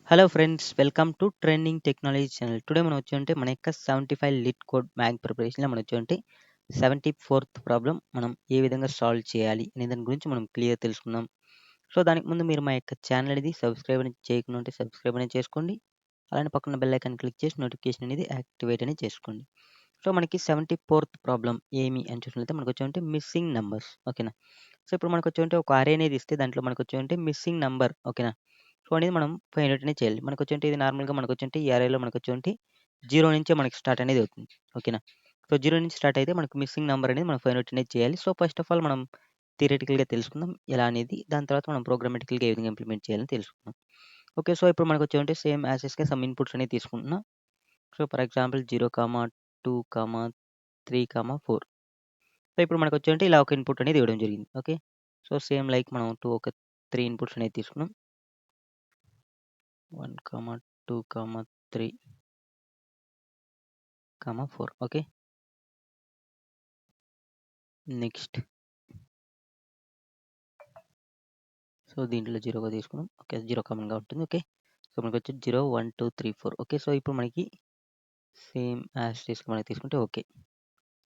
Hello friends, welcome to trending technology channel. Today మనం వచ్చి మన యొక్క 75 లిట్ కోడ్ మ్యాథ్ ప్రిపరేషన్‌లో మనం వచ్చి 74th ప్రాబ్లమ్ మనం ఏ విధంగా సాల్వ్ చేయాలి అనే దాని గురించి మనం క్లియర్‌గా తెలుసుకుందాం. సో, దానికి ముందు మీరు మా యొక్క ఛానల్ అనేది సబ్స్క్రైబ్ అనేది చేయకుండా ఉంటే సబ్స్క్రైబ్ అనేది చేసుకోండి. అలానే పక్కన బెల్ ఐకాన్ క్లిక్ చేసి నోటిఫికేషన్ అనేది యాక్టివేట్ అనేది చేసుకోండి. సో, మనకి 74th ప్రాబ్లమ్ ఏమి అని చూసినట్లయితే మనకొచ్చి మిస్సింగ్ నంబర్స్. ఓకేనా. సో, ఇప్పుడు మనకొచ్చి ఒక అరే అనేది ఇస్తే దాంట్లో మనకొచ్చి మిస్సింగ్ నంబర్. ఓకేనా. సో, అనేది మనం ఫైండ్ ఔట్ అనేది చేయాలి. ఇది నార్మల్‌గా మనకొచ్చి ఈ అరేలో మనకొచ్చి 0 నుంచే మనకి స్టార్ట్ అనేది అవుతుంది. ఓకేనా. సో, 0 నుంచి స్టార్ట్ అయితే మనకు మిస్సింగ్ నంబర్ అనేది మనం ఫైండ్ ఔట్ అనేది చేయాలి. సో, ఫస్ట్ ఆఫ్ ఆల్ మనం థియరిటికల్‌గా తెలుసుకుందాం ఎలా అనేది. దాని తర్వాత మనం ప్రోగ్రామాటికల్‌గా ఏ విధంగా ఇంప్లిమెంట్ చేయాలని తెలుసుకుందాం. ఓకే. సో, ఇప్పుడు మనకొచ్చి సేమ్ యాజ్ ఇట్‌గా సమ్ ఇన్‌పుట్స్ అనేవి తీసుకుంటున్నా. So, for example 0, 2, 3, 4. సో, ఇప్పుడు మనకొచ్చి ఇలా ఒక ఇన్‌పుట్ అనేది ఇవ్వడం జరిగింది. ఓకే. సో, సేమ్ లైక్ మనం 3 ఇన్‌పుట్స్ అనేది తీసుకున్నాం. 1, 2, 3, 4. ఓకే. నెక్స్ట్. సో, దీంట్లో 0గా తీసుకున్నాం. ఓకే. 0 కామన్‌గా ఉంటుంది. ఓకే. సో, మనకొచ్చి 0, 1, 2, 3, 4. ఓకే. సో, ఇప్పుడు మనకి సేమ్ యాజ్ టీజ్‌గా మనం తీసుకుంటే ఓకే.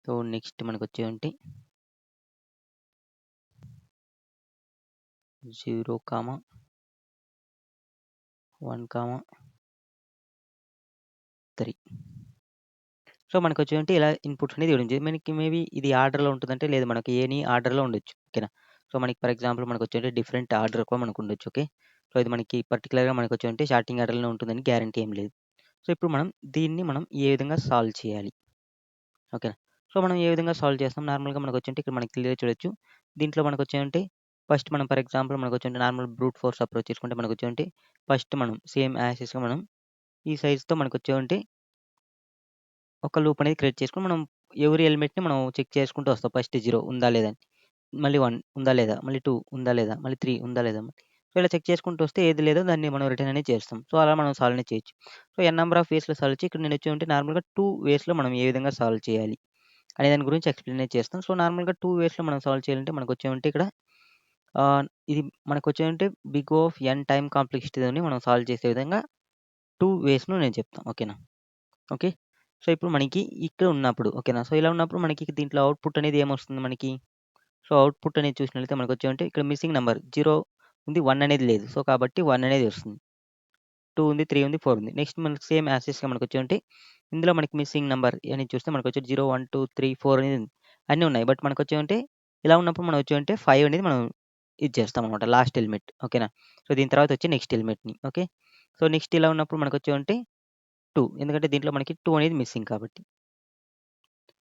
సో, నెక్స్ట్ మనకొచ్చి 0, 1, 3. సో, మనకొచ్చి ఇలా ఇన్‌పుట్స్ అనేది ఇవ్వడం జరిగింది. మనకి మేబీ ఇది ఆర్డర్‌లో ఉంటుందంటే లేదు మనకి ఎనీ ఆర్డర్‌లో ఉండొచ్చు. ఓకేనా. సో, మనకి ఫర్ ఎగ్జాంపుల్ మనకొచ్చి డిఫరెంట్ ఆర్డర్ కూడా మనకుండొచ్చు. ఓకే. సో, ఇది మనకి పర్టిక్యులర్‌గా మనకొచ్చి స్టార్టింగ్ ఆర్డర్‌లోనే ఉంటుందని గ్యారంటీ ఏం లేదు. సో, ఇప్పుడు దీన్ని మనం ఏ విధంగా సాల్వ్ చేయాలి? ఓకేనా. సో, మనం ఏ విధంగా సాల్వ్ చేస్తాం? నార్మల్‌గా మనకొచ్చి ఇక్కడ మనకి క్లియర్‌గా చూడొచ్చు. దీంట్లో మనకొచ్చి ఫస్ట్ మనం ఫర్ ఎగ్జాంపుల్ మనకొచ్చి నార్మల్ బ్రూట్ ఫోర్స్ అప్రోచ్ తీసుకుంటే మనకొచ్చి ఫస్ట్ మనం సేమ్ యాజ్ ఇట్‌గా మనం ఈ సైజ్‌తో మనకొచ్చి ఒక లూప్ అనేది క్రియేట్ చేసుకొని మనం ఎవరి ఎలిమెంట్‌ని మనం చెక్ చేసుకుంటూ వస్తాం. ఫస్ట్ 0 ఉందా లేదా అని. మళ్ళీ 1 ఉందా లేదా? మళ్ళీ 2 ఉందా లేదా? మళ్ళీ 3 ఉందా లేదా? సో, ఇలా చెక్ చేసుకుంటూ వస్తే ఏది లేదో దాన్ని మనం రిటర్న్ అనేది చేస్తాం. సో, అలా మనం సాల్వ్ అనేది చేయొచ్చు. సో, ఎన్ నంబర్ ఆఫ్ వేస్‌లో సాల్వ్ చేయొచ్చు. ఇక్కడ నేనొచ్చి నార్మల్‌గా 2 వేస్‌లో మనం ఏ విధంగా సాల్వ్ చేయాలి అనే దాని గురించి ఎక్స్‌ప్లెయిన్ అనేది చేస్తాం. సో, నార్మల్‌గా 2 వేస్‌లో మనం సాల్వ్ చేయాలంటే మనకొచ్చి ఇక్కడ ఇది మనకొచ్చి బిగ్ ఆఫ్ ఎన్ టైమ్ కాంప్లెక్సిటీతోని మనం సాల్వ్ చేసే విధంగా 2 వేస్‌ను నేను చెప్తాను. ఓకేనా. ఓకే. సో, ఇప్పుడు మనకి ఇక్కడ ఉన్నప్పుడు ఓకేనా. సో, ఇలా ఉన్నప్పుడు మనకి దీంట్లో అవుట్‌పుట్ అనేది ఏమొస్తుంది మనకి? సో, అవుట్‌పుట్ అనేది చూసినట్లయితే మనకొచ్చి ఇక్కడ మిస్సింగ్ నంబర్ 0 ఉంది. 1 అనేది లేదు. సో, కాబట్టి 1 అనేది వస్తుంది. 2 ఉంది, 3 ఉంది, 4 ఉంది. నెక్స్ట్ మనకి సేమ్ యాజ్ టీజ్‌గా మనకొచ్చి ఇందులో మనకి మిస్సింగ్ నంబర్ అని చూస్తే మనకొచ్చి 0, 1, 2, 3, 4 అనేది ఉంది. అన్నీ ఉన్నాయి. బట్ మనకొచ్చి ఇలా ఉన్నప్పుడు మనం వచ్చి 5 అనేది మనం ఇది చేస్తామనమాట లాస్ట్ ఎలిమెంట్. ఓకేనా. సో, దీని తర్వాత వచ్చి నెక్స్ట్ ఎలిమెంట్‌ని. ఓకే. సో, నెక్స్ట్ ఇలా ఉన్నప్పుడు మనకొచ్చి 2 ఎందుకంటే దీంట్లో మనకి 2 అనేది మిస్సింగ్ కాబట్టి.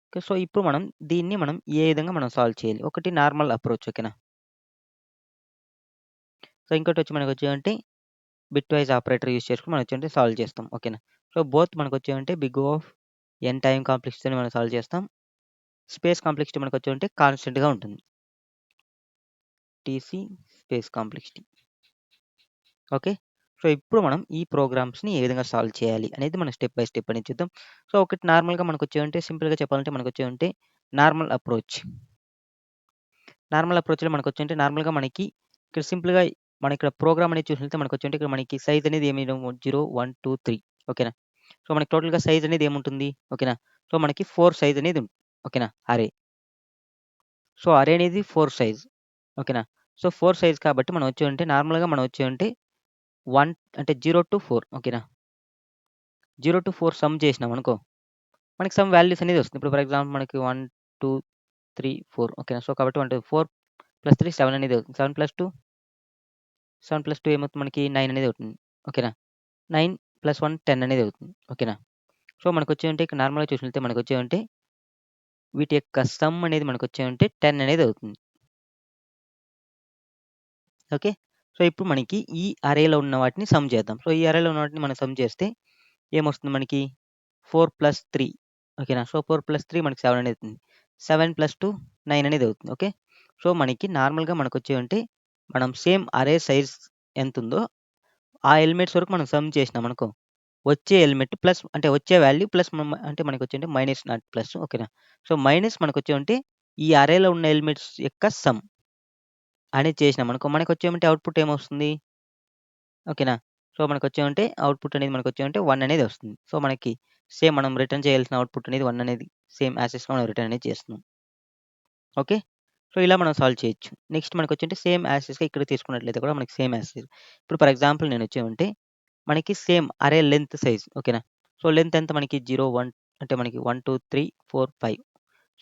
ఓకే. సో, ఇప్పుడు దీన్ని ఏ విధంగా సాల్వ్ చేయాలి? ఒకటి నార్మల్ అప్రోచ్ ఓకేనా. సో, ఇంకోటొచ్చి మనకొచ్చి బిట్ వైస్ ఆపరేటర్ యూజ్ చేసుకొని మనం వచ్చి సాల్వ్ చేస్తాం. ఓకేనా. సో, బోత్ మనకొచ్చి బిగ్ ఆఫ్ ఎన్ టైమ్ కాంప్లెక్సిటీతోని మనం సాల్వ్ చేస్తాం. స్పేస్ కాంప్లెక్సిటీ మనకొచ్చి కాన్స్టెంట్‌గా ఉంటుంది. TC space complexity. Okay. So, ఇప్పుడు మనం ఈ ప్రోగ్రామ్స్‌ని ఏ విధంగా సాల్వ్ చేయాలి అనేది మనం స్టెప్ బై స్టెప్ అనేది చూద్దాం. సో, ఒకటి నార్మల్‌గా మనకొచ్చి సింపుల్‌గా చెప్పాలంటే మనకొచ్చి నార్మల్ అప్రోచ్. నార్మల్ అప్రోచ్‌లో మనకొచ్చి నార్మల్‌గా మనకి ఇక్కడ సింపుల్‌గా మనం ఇక్కడ ప్రోగ్రామ్ అనేది చూసినట్లయితే మనకొచ్చి ఇక్కడ మనకి సైజ్ అనేది ఏమి 0, 1, 2, 3 ఓకేనా. సో, మనకి టోటల్‌గా సైజ్ అనేది ఏముంటుంది? ఓకేనా. సో, మనకి 4 సైజ్ అనేది ఓకేనా అరే. సో, అరే అనేది 4 సైజ్. ఓకేనా. సో, 4 సైజ్ కాబట్టి మనం నార్మల్‌గా మనం 1 అంటే 0-4 ఓకేనా. 0-4 సమ్ చేసినామనుకో, మనకి సమ్ వాల్యూస్ అనేది వస్తుంది. ఇప్పుడు ఫర్ ఎగ్జాంపుల్ మనకి 1, 2, 3, 4 ఓకేనా. సో, కాబట్టి 4 + 3 7 అనేది అవుతుంది. 7 + 2 ఏమవుతుంది మనకి 9 అనేది అవుతుంది. ఓకేనా. 9 + 1 10 అనేది అవుతుంది. ఓకేనా. సో, ఇక్కడ నార్మల్‌గా చూసినట్లయితే మనకొచ్చి వీటి యొక్క సమ్ అనేది మనకొచ్చి 10 అనేది అవుతుంది. ఓకే. సో, ఇప్పుడు మనకి ఈ అరేలో ఉన్న వాటిని సమ్ చేద్దాం. సో, ఈ అరేలో ఉన్న వాటిని మనం సమ్ చేస్తే ఏమొస్తుంది మనకి 4 + 3 ఓకేనా. సో, 4 + 3 మనకి 7 అనేది అవుతుంది. 7 + 2 9 అనేది అవుతుంది. ఓకే. సో, మనకి నార్మల్‌గా మనకొచ్చి మనం సేమ్ అరే సైజ్ ఎంతుందో ఆ ఎలిమెంట్స్ వరకు మనం సమ్ చేసినామనుకో, వచ్చే ఎలిమెంట్ ప్లస్ అంటే వచ్చే వాల్యూ ప్లస్ అంటే మనకొచ్చి మైనస్ నాట్ ప్లస్ ఓకేనా. సో, మైనస్ మనకొచ్చి ఈ అరేలో ఉన్న ఎలిమెంట్స్ యొక్క సమ్ అనేది చేసినామనుకో మనకొచ్చేమంటే అవుట్‌పుట్ ఏమొస్తుంది? ఓకేనా. సో, మనకొచ్చేమంటే అవుట్‌పుట్ అనేది మనకొచ్చేమంటే 1 అనేది వస్తుంది. సో, మనకి సేమ్ మనం రిటర్న్ చేయాల్సిన అవుట్‌పుట్ అనేది 1 అనేది సేమ్ యాస్ టీజ్‌గా మనం రిటర్న్ అనేది చేస్తున్నాం. ఓకే. సో, ఇలా మనం సాల్వ్ చేయొచ్చు. నెక్స్ట్ మనకొచ్చేంటే సేమ్ యాస్ టీజ్‌గా ఇక్కడ తీసుకున్నట్లయితే కూడా మనకి సేమ్ యాస్ టీజ్. ఇప్పుడు ఫర్ ఎగ్జాంపుల్ నేనొచ్చేమంటే మనకి సేమ్ అరే లెంత్ సైజ్ ఓకేనా. సో, లెంత్ ఎంత మనకి 0, 1 అంటే మనకి 1, 2, 3, 4, 5.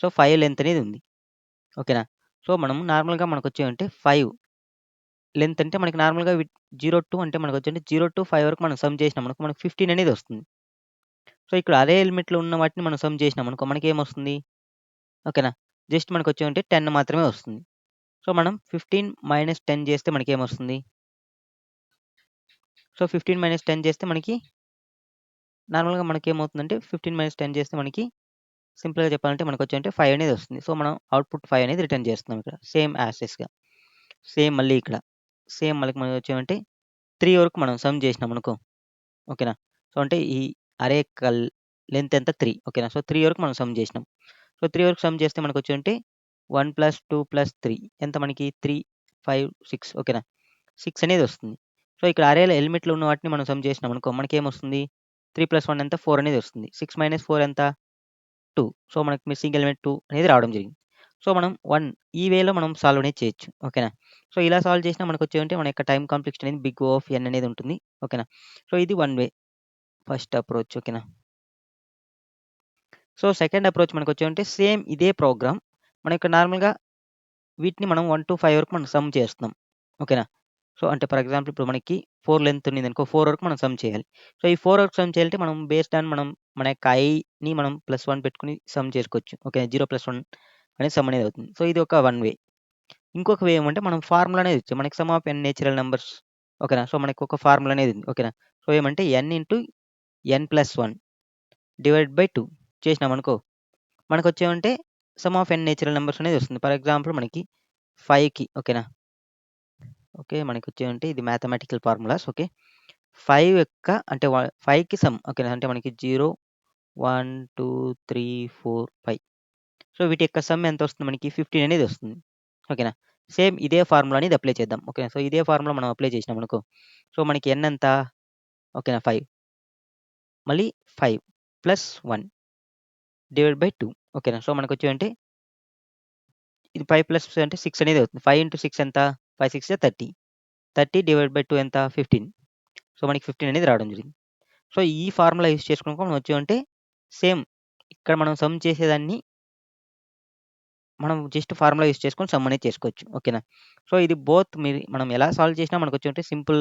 సో, 5 లెంత్ అనేది ఉంది. ఓకేనా. సో, మనం నార్మల్‌గా మనకొచ్చేమంటే 5 లెంత్ అంటే మనకి నార్మల్‌గా 0-2 అంటే మనకొచ్చేంటే 0-5 వరకు మనం సమ్ చేసినామనుకో మనకు 15 అనేది వస్తుంది. సో, ఇక్కడ అదే లిమిట్‌లో ఉన్న వాటిని మనం సమ్ చేసినామనుకో మనకేమొస్తుంది? ఓకేనా. జస్ట్ మనకొచ్చేమంటే 10 మాత్రమే వస్తుంది. సో, మనం 15 - 10 చేస్తే మనకేమొస్తుంది? సో, 15 - 10 చేస్తే మనకి నార్మల్‌గా మనకేమవుతుందంటే 15 - 10 చేస్తే మనకి సింపుల్‌గా చెప్పాలంటే మనకొచ్చేంటే 5 అనేది వస్తుంది. సో, మనం అవుట్‌పుట్ 5 అనేది రిటర్న్ చేస్తున్నాం ఇక్కడ. Same as టీజ్‌గా. సేమ్ మళ్ళీ ఇక్కడ. సేమ్ మళ్ళీ మనకొచ్చేమంటే 3 వరకు మనం సమ్ చేసినామనుకో ఓకేనా. సో, అంటే ఈ అరే యొక్క లెంత్ ఎంత 3 ఓకేనా. సో, 3 వరకు మనం సమ్ చేసినాం. సో, 3 వరకు సమ్ చేస్తే మనకొచ్చేంటే 1 + 2 + 3 ఎంత మనకి 3, 5, 6 ఓకేనా. 6 అనేది వస్తుంది. సో, ఇక్కడ అరేలో ఎలిమెంట్‌లో ఉన్న వాటిని మనం సమ్ చేసినామనుకో మనకేమొస్తుంది? 3 + 1 ఎంత 4 అనేది వస్తుంది. 6 - 4 ఎంత 2. సో, మనకి మిస్సింగ్ ఎలిమెంట్ 2 అనేది రావడం జరిగింది. సో, మనం 1 ఈ వేలో మనం సాల్వ్ అనేది చేయొచ్చు. ఓకేనా. సో, ఇలా సాల్వ్ చేసినా మనకొచ్చేమంటే మన యొక్క టైమ్ కాంప్లెక్సిటీ అనేది బిగ్ O ఆఫ్ n అనేది ఉంటుంది. ఓకేనా. సో, ఇది వన్ వే ఫస్ట్ అప్రోచ్ ఓకేనా. సో, సెకండ్ అప్రోచ్ మనకొచ్చేమంటే సేమ్ ఇదే ప్రోగ్రామ్ మన యొక్క నార్మల్‌గా వీటిని మనం 1-5 వరకు మనం సమ్ చేస్తున్నాం. ఓకేనా. సో, అంటే ఫర్ ఎగ్జాంపుల్ ఇప్పుడు మనకి 4 లెంత్ ఉన్నిందనుకో 4 వరకు మనం సమ్ చేయాలి. సో, ఈ 4 వరకు సమ్ చేయాలంటే మనం బేస్డ్ ఆన్ మనం మన యొక్క ఐని మనం +1 పెట్టుకొని సమ్ చేసుకోవచ్చు. ఓకే. 0 + 1 అనేది సమ్ అనేది అవుతుంది. సో, ఇది ఒక వన్ వే. ఇంకొక వే ఏమంటే మనం ఫార్ములా అనేది ఇచ్చాం. మనకి sum of n natural numbers ఓకేనా. సో, మనకి ఒక ఫార్ములా అనేది ఉంది. ఓకేనా. సో, ఏమంటే n into n+1 divide by 2 చేసినామనుకో మనకొచ్చేమంటే sum of n natural numbers అనేది వస్తుంది. ఫర్ ఎగ్జాంపుల్ మనకి 5కి ఓకేనా. ఓకే. మనకొచ్చేమంటే ఇది మ్యాథమెటికల్ ఫార్ములాస్ ఓకే. 5 యొక్క అంటే 5కి సమ్ ఓకేనా. అంటే మనకి 0, 1, 2, 3, 4, 5. సో, వీటి యొక్క సమ్ ఎంతొస్తుంది మనకి 15 అనేది వస్తుంది. ఓకేనా. సేమ్ ఇదే ఫార్ములా అనేది అప్లై చేద్దాం. ఓకేనా. సో, ఇదే ఫార్ములా మనం అప్లై చేసినామనుకో సో, మనకి n ఎంత ఓకేనా 5 మళ్ళీ 5 ప్లస్ 1 డివైడ్ బై 2 ఓకేనా. సో, మనకొచ్చేమంటే ఇది 5 ప్లస్ అంటే 6 అనేది అవుతుంది. 5 ఇంటూ 6 ఎంత 5, 6 30. 30 డివైడ్ బై 2 ఎంత 15. సో, మనకి 15 అనేది రావడం జరిగింది. సో, ఈ ఫార్ములా యూజ్ చేసుకొని మనం వచ్చామంటే సేమ్ ఇక్కడ మనం సమ్ చేసేదాన్ని మనం జస్ట్ ఫార్ములా యూజ్ చేసుకొని సమ్ అనేది చేసుకోవచ్చు. ఓకేనా. సో, ఇది బోత్ మనం ఎలా సాల్వ్ చేసినా మనకొచ్చేమంటే సింపుల్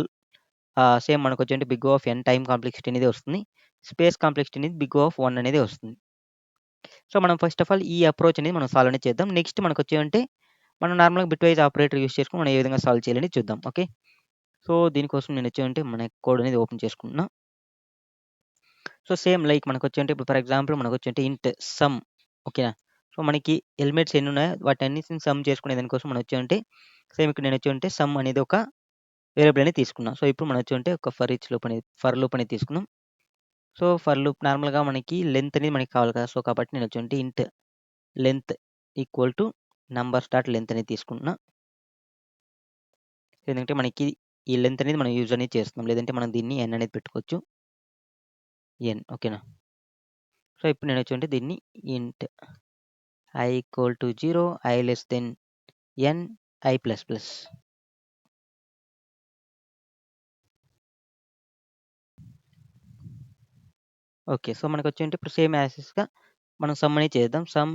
సేమ్ మనకొచ్చేంటే big O of n time complexity అనేది వస్తుంది. స్పేస్ కాంప్లెక్సిటీ అనేది బిగ్ O ఆఫ్ 1 అనేది వస్తుంది. సో, మనం ఫస్ట్ ఆఫ్ ఆల్ ఈ అప్రోచ్ అనేది మనం సాల్వ్ అనేది చేద్దాం. నెక్స్ట్ మనకొచ్చేమంటే మనం నార్మల్‌గా బిట్ వైస్ ఆపరేటర్ యూజ్ చేసుకొని మనం ఏ విధంగా సాల్వ్ చేయాలని చూద్దాం. ఓకే. సో, దీనికోసం నేనొచ్చేమంటే మన కోడ్ అనేది ఓపెన్ చేసుకుంటున్నా. సో, సేమ్ లైక్ మనకొచ్చేంటే ఇప్పుడు ఫర్ ఎగ్జాంపుల్ మనకొచ్చేంటే ఇంట్ సమ్ ఓకేనా. సో, మనకి ఎలిమెంట్స్ ఎన్నున్నాయో వాటన్నిటిని సమ్ చేసుకునే దానికోసం మనం వచ్చామంటే సేమ్ ఇక్కడ నేనొచ్చామంటే సమ్ అనేది ఒక వేరియబుల్ అనేది తీసుకున్నా. సో, ఇప్పుడు మనం వచ్చామంటే ఒక ఫర్ లూప్ అనేది తీసుకుందాం. సో, ఫర్ లూప్ నార్మల్‌గా మనకి లెంత్ అనేది మనకి కావాలి కదా! సో, కాబట్టి నేనొచ్చామంటే ఇంట్ length equal to numbers dot length అనేది తీసుకుంటున్నా. ఎందుకంటే మనకి ఈ లెంత్ అనేది మనం యూజ్ అనేది చేస్తున్నాం. లేదంటే మనం దీన్ని n అనేది పెట్టుకోవచ్చు. n ఓకేనా. సో, ఇప్పుడు నేనొచ్చామంటే దీన్ని int i equal to 0 i less than n i plus plus. Okay. So, మనకొచ్చేంటే ఇప్పుడు సేమ్ యాజ్ టీజ్‌గా మనం సమ్ అనేది చేద్దాం. Sum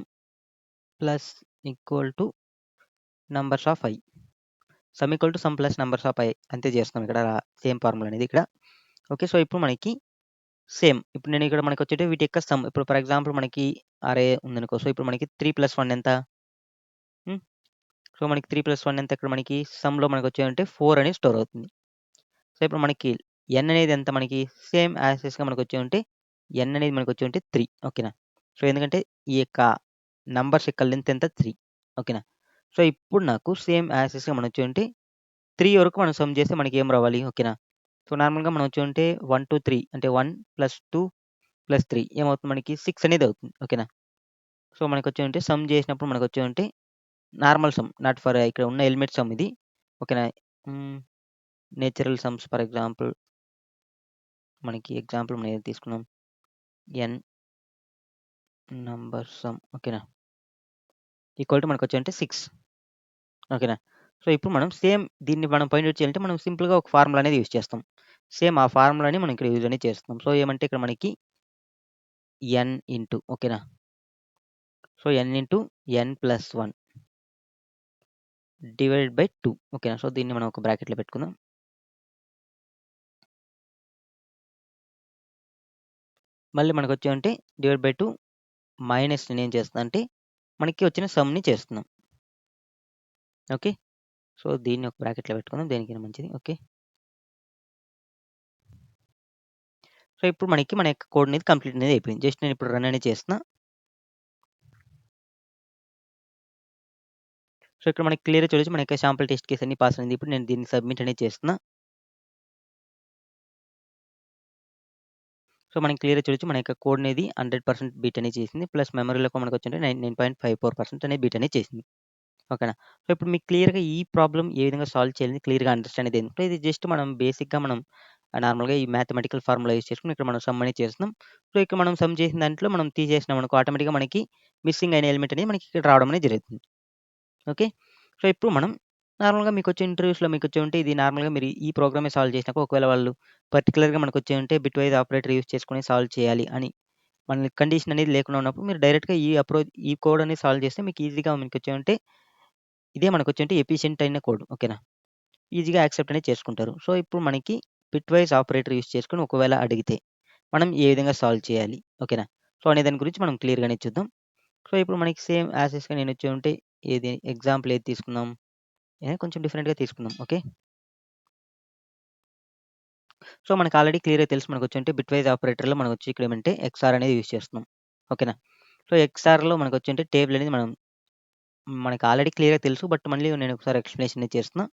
plus equal to numbers of i. Sum equal to sum plus numbers of i అంతే చేస్తున్నాం ఇక్కడ same formula అనేది ఇక్కడ. ఓకే. సో, ఇప్పుడు మనకి సేమ్ ఇప్పుడు నేను ఇక్కడ మనకొచ్చేటి వీటి యొక్క సమ్ ఇప్పుడు ఫర్ ఎగ్జాంపుల్ మనకి అరే ఉందనుకో. సో, ఇప్పుడు మనకి 3 + 1 ఎంత? హ్మ్. సో, మనకి 3 + 1 ఎంత ఇక్కడ మనకి సమ్‌లో మనకొచ్చేదంటే 4 అనేది స్టోర్ అవుతుంది. సో, ఇప్పుడు మనకి n అనేది ఎంత మనకి సేమ్ యాజ్ టీజ్‌గా మనకొచ్చేదంటే n అనేది మనకొచ్చేదంటే 3 ఓకేనా. సో, ఎందుకంటే ఈ యొక్క నంబర్స్ యొక్క లెంత్ ఎంత 3 ఓకేనా. సో, ఇప్పుడు నాకు సేమ్ యాజ్ టీజ్‌గా మనొచ్చేదంటే 3 వరకు మనం సమ్ చేస్తే మనకేం రావాలి ఓకేనా. సో, నార్మల్‌గా మనం వచ్చేదంటే 1-3 అంటే 1 + 2 + 3 ఏమవుతుంది మనకి 6 అనేది అవుతుంది. ఓకేనా. సో, మనకొచ్చేదంటే సమ్ చేసినప్పుడు మనకొచ్చేదంటే నార్మల్ సమ్ నాట్ ఫర్ ఇక్కడ ఉన్న ఎలిమెంట్ సమ్ ఇది. ఓకేనా. హ్మ్. నేచురల్ సమ్స్ ఫర్ ఎగ్జాంపుల్ మనకి ఎగ్జాంపుల్ మనం ఏది తీసుకున్నాం? n నంబర్ సమ్ ఓకేనా? ఈక్వల్ టు మనకొచ్చేంటే 6 ఓకేనా? సో, ఇప్పుడు మనం సేమ్ దీన్ని మనం ఫైండ్ ఔట్ చేయాలంటే మనం సింపుల్‌గా ఒక ఫార్ములా అనేది యూజ్ చేస్తాం. సేమ్ ఆ ఫార్ములాని మనం ఇక్కడ యూజ్ అనేది చేస్తున్నాం. సో, ఏమంటే ఇక్కడ మనకి n ఇంటూ ఓకేనా? So, n into n plus 1 divided by 2 ఓకేనా? సో, దీన్ని మనం ఒక బ్రాకెట్‌లో పెట్టుకుందాం. మళ్ళీ మనకొచ్చేమంటే డివైడ్ బై 2 మైనస్ నేనేం చేస్తున్నా అంటే మనకి వచ్చిన సమ్‌ని చేస్తున్నాం. ఓకే. సో, దీన్ని ఒక బ్రాకెట్‌లో పెట్టుకుందాం. దేనికైనా మంచిది. ఓకే. సో, ఇప్పుడు మనకి మన యొక్క కోడ్ అనేది కంప్లీట్ అనేది అయిపోయింది. జస్ట్ నేను ఇప్పుడు రన్ అనేది చేస్తున్నా. సో, ఇక్కడ మనకి క్లియర్‌గా చూడొచ్చు మన యొక్క శాంపుల్ టెస్ట్ కేస్ అన్ని పాస్ అయింది. ఇప్పుడు నేను దీన్ని సబ్మిట్ అనేది చేస్తున్నా. సో, మనకి క్లియర్‌గా చూడొచ్చు మన యొక్క కోడ్ అనేది 100% బీట్ అనేది చేసింది. ప్లస్ మెమరీలో కూడా మనకొచ్చేంటే 99.54% అనేది బీట్ అనేది చేసింది. ఓకేనా? సో, ఇప్పుడు మీకు క్లియర్‌గా ఈ ప్రాబ్లమ్ ఏ విధంగా సాల్వ్ చేయాలని క్లియర్‌గా అండర్‌స్టాండ్ అయితే అయింది. ఇది జస్ట్ మనం బేసిక్‌గా మనం నార్మల్‌గా ఈ మ్యాథమెటికల్ ఫార్ములా యూజ్ చేసుకొని ఇక్కడ మనం సమ్ అనేది చేస్తున్నాం. సో, ఇక్కడ మనం సమ్ చేసిన దాంట్లో మనం తీసేసినామనుకో ఆటోమేటిక్‌గా మనకి మిస్సింగ్ అయిన ఎలిమెంట్ అనేది మనకి ఇక్కడ రావడం అనేది జరుగుతుంది. ఓకే. సో, ఇప్పుడు మనం నార్మల్‌గా మీకొచ్చే ఇంటర్వ్యూస్‌లో మీకొచ్చే ఉంటే ఇది నార్మల్‌గా మీరు ఈ ప్రోగ్రామే సాల్వ్ చేసినాక ఒకవేళ వాళ్ళు పర్టిక్యులర్‌గా మనకొచ్చే ఉంటే బిట్‌వైస్ ఆపరేటర్ యూజ్ చేసుకొని సాల్వ్ చేయాలి అని మనకి కండిషన్ అనేది లేకుండా ఉన్నప్పుడు మీరు డైరెక్ట్‌గా ఈ కోడ్ అనేది సాల్వ్ చేస్తే మీకు ఈజీగా మీకొచ్చే ఉంటే ఇదే మనకొచ్చేంటి ఎఫిషియంట్ అయిన కోడ్. ఓకేనా? ఈజీగా యాక్సెప్ట్ అనేది చేసుకుంటారు. సో, ఇప్పుడు మనకి బిట్‌వైస్ ఆపరేటర్ యూజ్ చేసుకొని ఒకవేళ అడిగితే మనం ఏ విధంగా సాల్వ్ చేయాలి? ఓకేనా? సో, అనే దాని గురించి మనం క్లియర్‌గానే చూద్దాం. సో, ఇప్పుడు మనకి సేమ్ యాజ్ ఇస్‌గా నేనొచ్చే ఉంటే ఏది ఎగ్జాంపుల్ ఏది తీసుకుందాం? కొంచెం డిఫరెంట్‌గా తీసుకుందాం. ఓకే. సో, మనకు ఆల్రెడీ క్లియర్‌గా తెలుసు మనకొచ్చేంటి బిట్‌వైస్ ఆపరేటర్‌లో మనకొచ్చి ఇక్కడేమంటే ఎక్స్ఆర్ అనేది యూజ్ చేస్తున్నాం. ఓకేనా? సో, ఎక్స్ఆర్‌లో మనకొచ్చేంటి టేబుల్ అనేది మనకు ఆల్రెడీ క్లియర్‌గా తెలుసు. బట్ మళ్ళీ నేను ఒకసారి ఎక్స్‌ప్లనేషన్ అనేది చేస్తున్నా.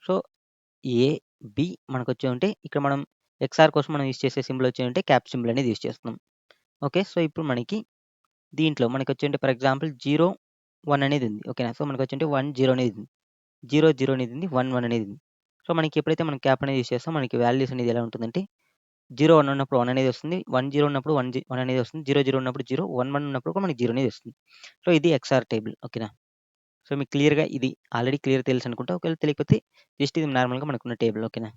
సో, ఏ, బి మనకొచ్చేవుంటే ఇక్కడ మనం ఎక్స్ఆర్ కోసం మనం యూజ్ చేసే సింబల్ వచ్చేవుంటే క్యాప్ సింబల్ అనేది యూజ్ చేస్తున్నాం. ఓకే. సో, ఇప్పుడు మనకి దీంట్లో మనకొచ్చేంటి ఫర్ ఎగ్జాంపుల్ 0, 1 అనేది ఉంది. ఓకేనా? సో, మనకొచ్చేంటి 1, 0 అనేది ఉంది. 0, 0 అనేది ఉంది. 1, 1 అనేది ఉంది. సో, మనకి ఎప్పుడైతే మనం క్యాప్ అనేది యూజ్ చేస్తామో మనకి వాల్యూస్ అనేది ఎలా ఉంటుందంటే 0, 1 ఉన్నప్పుడు 1 అనేది వస్తుంది. 1, 0 ఉన్నప్పుడు 1 అనేది వస్తుంది. 0, 0 ఉన్నప్పుడు 0, 1, 1 ఉన్నప్పుడు కూడా మనకి 0 అనేది వస్తుంది. సో, ఇది ఎక్స్ఆర్ టేబుల్. ఓకేనా? సో, మీకు క్లియర్‌గా ఇది ఆల్రెడీ క్లియర్ తెలుసనుకుంటా. ఒకవేళ తెలియకపోతే జస్ట్ ఇది నార్మల్‌గా మనకున్న టేబుల్. ఓకేనా?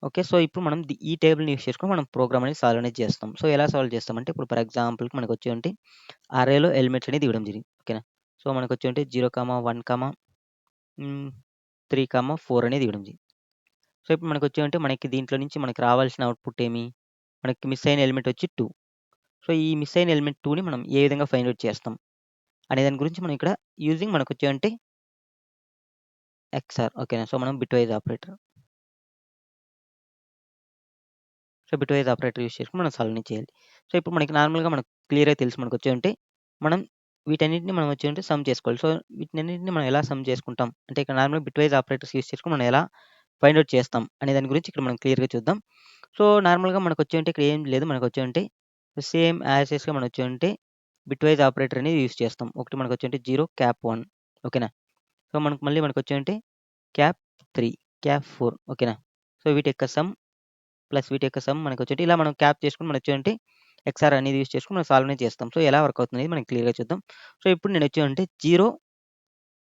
ఓకే. సో, ఇప్పుడు మనం ఈ టేబుల్‌ని యూజ్ చేసుకొని మనం ప్రోగ్రామ్ అనేది సాల్వ్ అనేది చేస్తాం. సో, ఎలా సాల్వ్ చేస్తామంటే ఇప్పుడు ఫర్ ఎగ్జాంపుల్‌కి మనకొచ్చేంటి అరేలో ఎలిమెంట్స్ అనేది ఇవ్వడం జరిగింది. ఓకేనా? సో, మనకొచ్చేంటి 0, 1, 3, 4 అనేది ఇవ్వడం జరిగింది. సో, ఇప్పుడు మనకొచ్చేంటి మనకి దీంట్లో నుంచి మనకి రావాల్సిన అవుట్‌పుట్ ఏమి? మనకి మిస్ అయిన ఎలిమెంట్ వచ్చి 2. సో, ఈ మిస్ అయిన ఎలిమెంట్ 2ని మనం ఏ విధంగా ఫైండ్ ఔట్ చేస్తాం? అనే దాని గురించి మనం ఇక్కడ యూజింగ్ మనకొచ్చేంటి ఎక్స్ఆర్ ఓకేనా? సో, మనం bitwise operator. So, bitwise operator use చేసుకొని మనం సాల్వ్ అనేది చేయాలి. సో, ఇప్పుడు మనకి నార్మల్‌గా మనకు క్లియర్‌గా తెలుసు మనకొచ్చేంటి మనం వీటన్నిటిని మనం వచ్చేంటి సమ్ చేసుకోవాలి. సో, వీటన్నిటిని మనం ఎలా సమ్ చేసుకుంటాం? అంటే ఇక్కడ నార్మల్‌గా బిట్‌వైస్ ఆపరేటర్స్ యూజ్ చేసుకొని మనం ఎలా ఫైండ్ ఔట్ చేస్తాం? అనే దాని గురించి ఇక్కడ మనం క్లియర్‌గా చూద్దాం. సో, నార్మల్‌గా మనకొచ్చేంటి ఇక్కడ ఏం లేదు. మనకొచ్చేంటి సేమ్ యాజ్ ఇట్‌గా మనొచ్చేంటి బిట్‌వైస్ ఆపరేటర్ అనేది యూజ్ చేస్తాం. ఒకటి మనకొచ్చేంటి 0 క్యాప్ 1 ఓకేనా? సో, మనకొచ్చేంటి క్యాప్ 3, క్యాప్ 4 ఓకేనా? సో, వీటి యొక్క సమ్ ప్లస్ వీటి యొక్క సమ్ మనకొచ్చేటి ఇలా మనం క్యాప్ చేసుకొని మనొచ్చేంటి ఎక్స్ఆర్ అనేది యూజ్ చేసుకొని మనం సాల్వ్ అనేది చేస్తాం. సో, ఎలా వర్క్ అవుతుందనేది మనం క్లియర్‌గా చూద్దాం. సో, ఇప్పుడు నేనొచ్చేంటి 0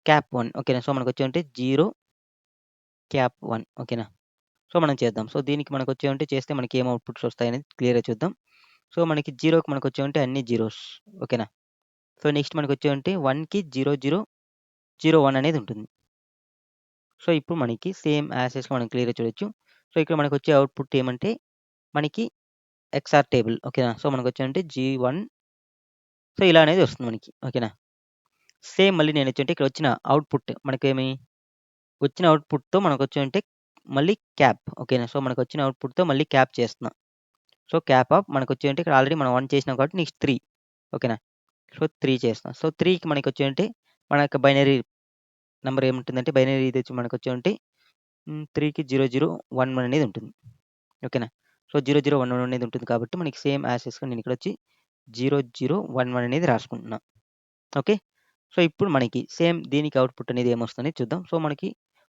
క్యాప్ 1 ఓకేనా? సో, మనకొచ్చేంటి 0 క్యాప్ 1 ఓకేనా? సో, మనం చేద్దాం. సో, దీనికి మనకొచ్చేంటి చేస్తే మనకి ఏం అవుట్‌పుట్స్ వస్తాయనేది క్లియర్‌గా చూద్దాం. సో, మనకి 0కి మనకొచ్చేంటి అన్ని జీరోస్ ఓకేనా? సో, నెక్స్ట్ మనకొచ్చేంటి 1కి 0, 0, 0, 1 అనేది ఉంటుంది. సో, ఇప్పుడు మనకి సేమ్ యాజ్ ఇట్‌గా మనం క్లియర్‌గా చూడొచ్చు. సో, ఇక్కడ మనకొచ్చే అవుట్‌పుట్ ఏమంటే మనకి ఎక్స్ఆర్ టేబుల్ ఓకేనా? సో, మనకొచ్చేంటి G1 సో, ఇలా అనేది వస్తుంది మనకి. ఓకేనా? సేమ్ మళ్ళీ నేనొచ్చేంటి ఇక్కడ వచ్చిన అవుట్‌పుట్ మనకేమి వచ్చిన అవుట్‌పుట్‌తో మనకొచ్చేంటి మళ్ళీ క్యాప్ ఓకేనా? సో, మనకొచ్చిన అవుట్‌పుట్‌తో మళ్ళీ క్యాప్ చేస్తున్నా. సో, క్యాప్ ఆఫ్ మనకొచ్చేంటి ఇక్కడ ఆల్రెడీ మనం 1 చేసినాం కాబట్టి నెక్స్ట్ 3 ఓకేనా? సో, 3 చేస్తున్నా. సో, 3కి మనకొచ్చేంటి మన యొక్క బైనరీ నంబర్ ఏముంటుందంటే బైనరీ ఇదొచ్చి మనకొచ్చేంటి 3కి 0, 0, 1, 1 అనేది ఉంటుంది. ఓకేనా? సో, 0, 0, 1, 1 అనేది ఉంటుంది కాబట్టి మనకి సేమ్ యాజ్ ఇట్‌గా నేనిక్కడొచ్చి 0, 0, 1, 1 అనేది రాసుకుంటున్నా. ఓకే. సో, ఇప్పుడు మనకి సేమ్ దీనికి అవుట్‌పుట్ అనేది ఏమొస్తుందని చూద్దాం. సో, మనకి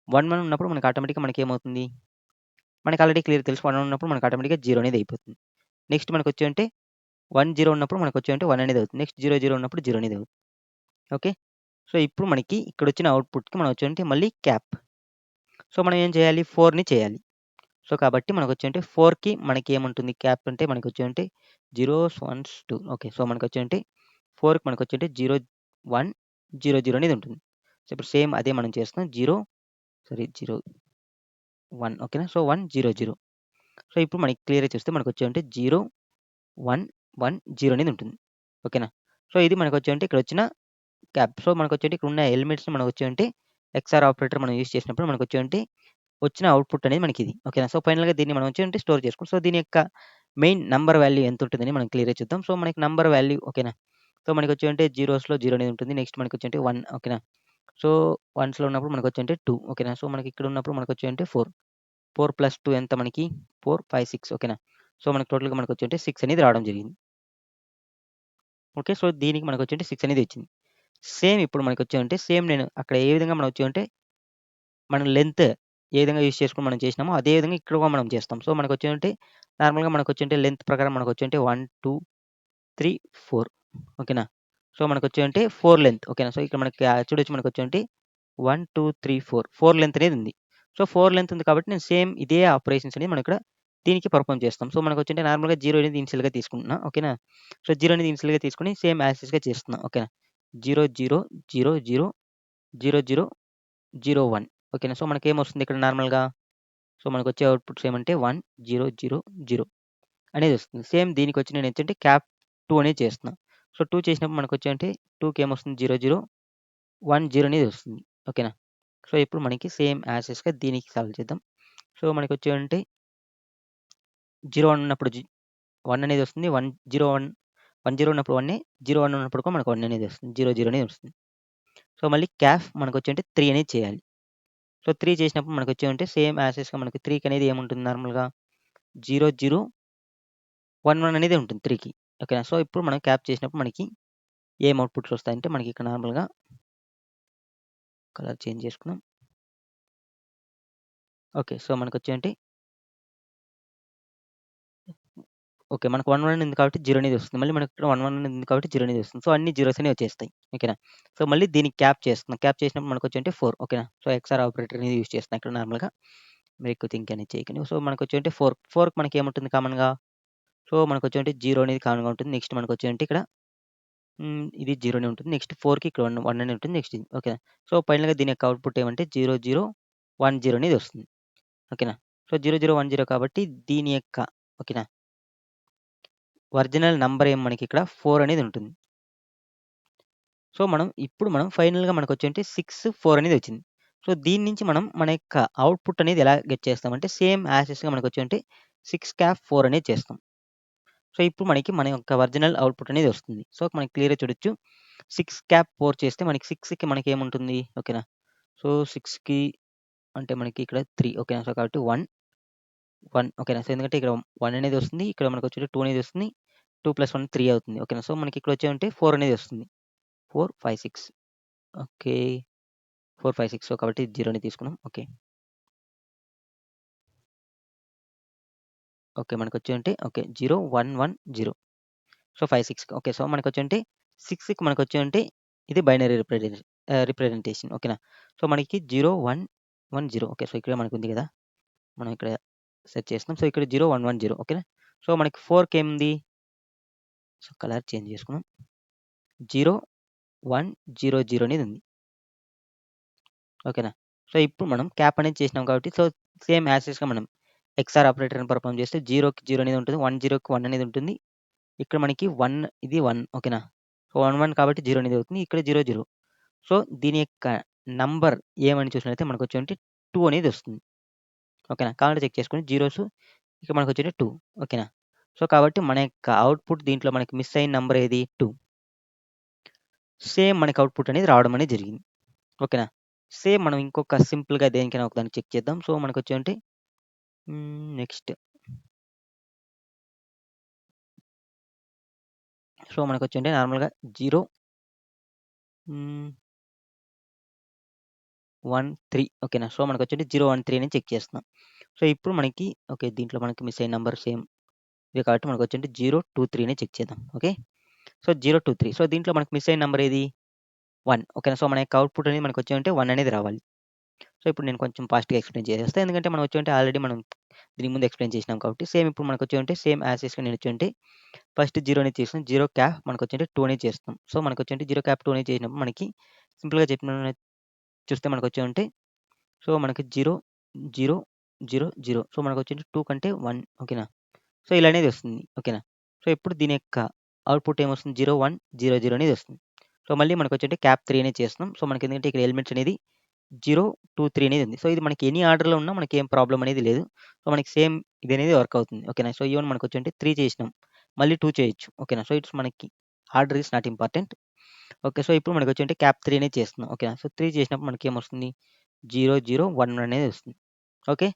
1, 1 ఉన్నప్పుడు మనకి ఆటోమేటిక్‌గా మనకేమవుతుంది? మనకి ఆల్రెడీ క్లియర్ తెలుసు 1 ఉన్నప్పుడు మనకు ఆటోమేటిక్‌గా 0 అనేది అయిపోతుంది. నెక్స్ట్ మనకొచ్చేయంటే 1, 0 ఉన్నప్పుడు మనకొచ్చేయంటే 1 అనేది అవుతుంది. నెక్స్ట్ 0, 0 ఉన్నప్పుడు 0 అనేది అవుతుంది. ఓకే. సో, ఇప్పుడు మనకి ఇక్కడొచ్చిన అవుట్‌పుట్‌కి మనం వచ్చేయంటే మళ్ళీ క్యాప్. సో, మనం ఏం చేయాలి? 4ని చేయాలి. సో, కాబట్టి మనకొచ్చేంటే 4కి మనకేముంటుంది క్యాప్ అంటే మనకొచ్చేంటే జీరోస్, వన్స్, 2 ఓకే. సో, మనకొచ్చేంటే 4కి మనకొచ్చేంటే 0, 1, 0, 0 అనేది ఉంటుంది. సో, ఇప్పుడు సేమ్ అదే మనం చేస్తున్నాం. 0 0, 1 ఓకేనా. సో, 1, 0, 0. సో, ఇప్పుడు మనకి క్లియర్‌గా చూస్తే మనకొచ్చేంటే 0, 1, 1, 0 అనేది ఉంటుంది. ఓకేనా. సో, ఇది మనకొచ్చేంటే ఇక్కడొచ్చిన క్యాప్. సో, మనకొచ్చేంటే ఇక్కడున్న ఎలిమెంట్స్‌ని మనకొచ్చేంటే ఎక్స్ఆర్ ఆపరేటర్ మనం యూజ్ చేసినప్పుడు మనకొచ్చేంటే వచ్చిన అవుట్‌పుట్ అనేది మనకిది. ఓకేనా. సో, ఫైనల్‌గా దీన్ని మనం వచ్చేంటి స్టోర్ చేసుకోవాలి. సో, దీని యొక్క మెయిన్ నంబర్ వాల్యూ ఎంతుంటుందని మనం క్లియర్‌గా చూద్దాం. సో, మనకి నంబర్ వాల్యూ ఓకేనా. సో, మనకొచ్చేంటే జీరోస్‌లో 0 అనేది ఉంటుంది. నెక్స్ట్ మనకొచ్చేంటే 1 ఓకేనా. సో, వన్స్‌లో ఉన్నప్పుడు మనకొచ్చేంటే 2 ఓకేనా. సో, మనకి ఇక్కడ ఉన్నప్పుడు మనకొచ్చేంటే 4. 4 ప్లస్ 2 ఎంత మనకి 4, 5, 6 ఓకేనా. సో, మనకు టోటల్‌గా మనకొచ్చేంటే 6 అనేది రావడం జరిగింది. ఓకే. సో, దీనికి మనకొచ్చేంటే 6 అనేది వచ్చింది. సేమ్ ఇప్పుడు మనకొచ్చేంటే సేమ్ నేను అక్కడ ఏ విధంగా మనం వచ్చేంటే మనం లెంత్ ఏ విధంగా యూజ్ చేసుకొని మనం చేసినామో అదే విధంగా ఇక్కడ కూడా మనం చేస్తాం. సో, మనకొచ్చేంటే నార్మల్‌గా మనకొచ్చేంటే లెంత్ ప్రకారం మనకొచ్చేంటే 1, 2, 3, 4 ఓకేనా. సో, మనకొచ్చేంటే 4 లెంత్ ఓకేనా. సో, ఇక్కడ మనకి చూడొచ్చు మనకొచ్చేంటి 1, 2, 3, 4 లెంత్ అనేది ఉంది. సో, 4 లెంత్ ఉంది కాబట్టి నేను సేమ్ ఇదే ఆపరేషన్స్ అనేది మనం ఇక్కడ దీనికి పెర్ఫార్మ్ చేస్తాం. సో, మనకొచ్చేంటే నార్మల్‌గా 0 అనేది ఇనిషియల్‌గా తీసుకుంటున్నా. ఓకేనా. సో, 0 అనేది ఇనిషియల్‌గా తీసుకొని సేమ్ యాజ్ టీజ్‌గా చేస్తున్నా. ఓకేనా. 0, 0, 0, 0, 0, 0, 0, 1 ఓకేనా. సో, మనకేమొస్తుంది ఇక్కడ నార్మల్‌గా సో, మనకొచ్చే అవుట్‌పుట్స్ ఏమంటే 1, 0, 0, 0 అనేదొస్తుంది. సేమ్ దీనికొచ్చి నేనేంటంటే క్యాప్ 2 అనేది చేస్తున్నా. సో, 2 చేసినప్పుడు మనకొచ్చేంటే 2కి ఏమొస్తుంది 0, 0, 1, 0 అనేది వస్తుంది. ఓకేనా. సో, ఇప్పుడు మనకి సేమ్ యాజ్ టీజ్‌గా దీనికి సాల్వ్ చేద్దాం. సో, మనకొచ్చేంటే 0, 1 ఉన్నప్పుడు 1 అనేది వస్తుంది. 1, 0, 1, 1, 0 ఉన్నప్పుడు 1 0, 1 ఉన్నప్పుడు కూడా మనకు 1 అనేది వస్తుంది. 0, 0 అనేది వస్తుంది. సో, మళ్ళీ క్యాప్ మనకొచ్చేంటే 3 అనేది చేయాలి. సో, 3 చేసినప్పుడు మనకొచ్చేంటే సేమ్ యాజ్ టీజ్‌గా మనకి 3కి అనేది ఏముంటుంది నార్మల్‌గా 0, 0, 1, 1 అనేది ఉంటుంది 3కి. ఓకేనా. సో, ఇప్పుడు మనం క్యాప్ చేసినప్పుడు మనకి ఏం అవుట్‌పుట్స్ వస్తాయంటే మనకి ఇక్కడ నార్మల్‌గా కలర్ చేంజ్ చేసుకుందాం. ఓకే. సో, మనకొచ్చేంటి ఓకే. మనకు 1, 1 ఉంది కాబట్టి 0 అనేది వస్తుంది. మళ్ళీ మనకి ఇక్కడ 1, 1 ఉంది కాబట్టి 0 అనేది వస్తుంది. సో, అన్ని జీరోస్ అనేవి వచ్చేస్తాయి. ఓకేనా. సో, మళ్ళీ దీనికి క్యాప్ చేస్తున్నాం. క్యాప్ చేసినప్పుడు మనకొచ్చేంటి 4 ఓకేనా. సో, ఎక్స్ఆర్ ఆపరేటర్ అనేది యూజ్ చేస్తున్నా ఇక్కడ నార్మల్‌గా. మీరు ఎక్కువ థింక్ అనేది చేయకండి. సో, మనకొచ్చేంటి 4, 4కి మనకేముంటుంది కామన్‌గా సో, మనకొచ్చేంటి 0 అనేది కామన్‌గా ఉంటుంది. నెక్స్ట్ మనకొచ్చేంటి ఇక్కడ ఇది 0 అనే ఉంటుంది. నెక్స్ట్ 4కి ఇక్కడ 1, 1 అని ఉంటుంది. నెక్స్ట్ ఇది ఓకేనా. సో, ఫైనల్‌గా దీని యొక్క అవుట్‌పుట్ ఏమంటే 0, 0, 1, 0 అనేది వస్తుంది. ఓకేనా. సో, 0, 0, 1, 0 కాబట్టి దీని యొక్క ఓకేనా. ఒరిజినల్ నంబర్ ఏమో మనకిక్కడ 4 అనేది ఉంటుంది. సో, ఇప్పుడు మనం ఫైనల్‌గా మనకొచ్చేంటి 6, 4 అనేది వచ్చింది. సో, దీని నుంచి మనం మన యొక్క అవుట్‌పుట్ అనేది ఎలా గెట్ చేస్తామంటే సేమ్ యాజ్ ఇట్‌గా మనకొచ్చేంటి 6 క్యాప్ 4 అనేది చేస్తాం. సో, ఇప్పుడు మనకి మన యొక్క ఒరిజినల్ అవుట్‌పుట్ అనేది వస్తుంది. సో, మనకి క్లియర్‌గా చూడొచ్చు. 6 క్యాప్ 4 చేస్తే మనకి 6కి మనకేముంటుంది ఓకేనా. సో, 6కి అంటే మనకి ఇక్కడ 3 ఓకేనా. సో, కాబట్టి 1, 1 ఓకేనా. సో, ఎందుకంటే ఇక్కడ 1 అనేది వస్తుంది. ఇక్కడ మనకొచ్చేటి 2 అనేది వస్తుంది. 2 + 1 3 అవుతుంది. ఓకేనా. సో, మనకి ఇక్కడ వచ్చేమంటే 4 అనేది వస్తుంది. 4, 5, 6 ఓకే. 4, 5, 6 సో, కాబట్టి 0ని తీసుకున్నాం. ఓకే. ఓకే. మనకొచ్చేంటి ఓకే. 0, 1, 1, 0 so, 5, 6 okay. సో, మనకొచ్చేంటి 6కి మనకొచ్చేంటి ఇది బైనరీ రిప్రజెంటేషన్ ఓకేనా. సో, మనకి 0, 1, 1, 0 ఓకే. సో, ఇక్కడ మనకుంది కదా! మనం ఇక్కడ సెట్ చేస్తున్నాం. సో, ఇక్కడ 0, 1, 1, 0 ఓకేనా. సో, మనకి 4కేముంది సో, కలర్ చేంజ్ చేసుకుందాం. 0, 1, 0, 0 అనేది ఉంది. ఓకేనా. సో, ఇప్పుడు మనం క్యాప్ అనేది చేసినాం కాబట్టి సో, సేమ్ యాజ్ టీజ్‌గా మనం ఎక్స్ఆర్ ఆపరేటర్‌ని పెర్ఫార్మ్ చేస్తే 0కి 0 అనేది ఉంటుంది. 10కి 1 అనేది ఉంటుంది. ఇక్కడ మనకి 1 ఇది 1 ఓకేనా. సో, 1, 1 కాబట్టి 0 అనేది అవుతుంది. ఇక్కడ 0, 0 సో, దీని యొక్క నంబర్ ఏమని చూసినట్లయితే మనకొచ్చేంటి 2 అనేది వస్తుంది. ఓకేనా. కావాలంటే చెక్ చేసుకోండి. జీరోస్ ఇక్కడ మనకొచ్చేటి 2 ఓకేనా. సో, కాబట్టి మన యొక్క అవుట్‌పుట్ దీంట్లో మనకి మిస్ అయిన నంబర్ ఏది 2 సేమ్ మనకి అవుట్‌పుట్ అనేది రావడం అనేది జరిగింది. ఓకేనా. సేమ్ మనం ఇంకొక సింపుల్‌గా దేనికైనా ఒకదానికి చెక్ చేద్దాం. సో, మనకొచ్చేంటి నెక్స్ట్ సో, మనకొచ్చేంటి నార్మల్‌గా 0 1, 3 ఓకేనా. సో, మనకొచ్చేసి 0, 1, 3 అని చెక్ చేస్తున్నాం. సో, ఇప్పుడు మనకి ఓకే. దీంట్లో మనకి మిస్ అయిన నంబర్ సేమ్ ఇవే కాబట్టి మనకొచ్చేసి 0, 2, 3 అని చెక్ చేద్దాం. ఓకే. సో, 0, 2, 3 సో, దీంట్లో మనకు మిస్ అయిన నంబర్ ఏది? 1 ఓకేనా. సో, మన యొక్క అవుట్‌పుట్ అనేది మనకొచ్చేమంటే 1 అనేది రావాలి. సో, ఇప్పుడు నేను కొంచెం ఫాస్ట్‌గా ఎక్స్‌ప్లెయిన్ చేసేస్తా. ఎందుకంటే మనం వచ్చేమంటే ఆల్రెడీ మనం దీనికి ముందు ఎక్స్‌ప్లెయిన్ చేసినాం కాబట్టి సేమ్ ఇప్పుడు మనకొచ్చేమంటే సేమ్ యాజ్ ఇస్‌గా నేనొచ్చేమంటే ఫస్ట్ 0 అనేది చేసాం. 0 క్యాప్ మనకొచ్చేంటే 2 అనేది చేస్తాం. సో, మనకొచ్చేంటే 0 క్యాప్ 2 అనేది చేసినప్పుడు మనకి సింపుల్‌గా చెప్పిన చూస్తే మనకొచ్చేమంటే సో, మనకి 0, 0, 0, 0 సో, మనకొచ్చేంటి 2 కంటే 1 ఓకేనా. సో, ఇలా అనేది వస్తుంది. ఓకేనా. సో, ఇప్పుడు దీని యొక్క అవుట్‌పుట్ ఏమొస్తుంది 0, 1, 0, 0 అనేది వస్తుంది. సో, మళ్ళీ మనకొచ్చేంటే క్యాప్ 3 అనేది చేస్తున్నాం. సో, మనకెందుకంటే ఇక్కడ ఎలిమెంట్స్ అనేది 0, 2, 3 అనేది ఉంది. సో, ఇది మనకి ఎనీ ఆర్డర్‌లో ఉన్నా మనకేం ప్రాబ్లమ్ అనేది లేదు. సో, మనకి సేమ్ ఇదనేది వర్క్ అవుతుంది. ఓకేనా. సో, ఈవెన్ మనకొచ్చేంటే 3 చేసినాం. మళ్ళీ 2 చేయొచ్చు. ఓకేనా. సో, ఇట్స్ మనకి order is not important. Okay. So, ఇప్పుడు మనకొచ్చేంటే క్యాప్ 3 అనేది చేస్తున్నాం. ఓకేనా. సో, 3 చేసినప్పుడు మనకేమొస్తుంది 0, 0, 1 అనేది వస్తుంది. ఓకే.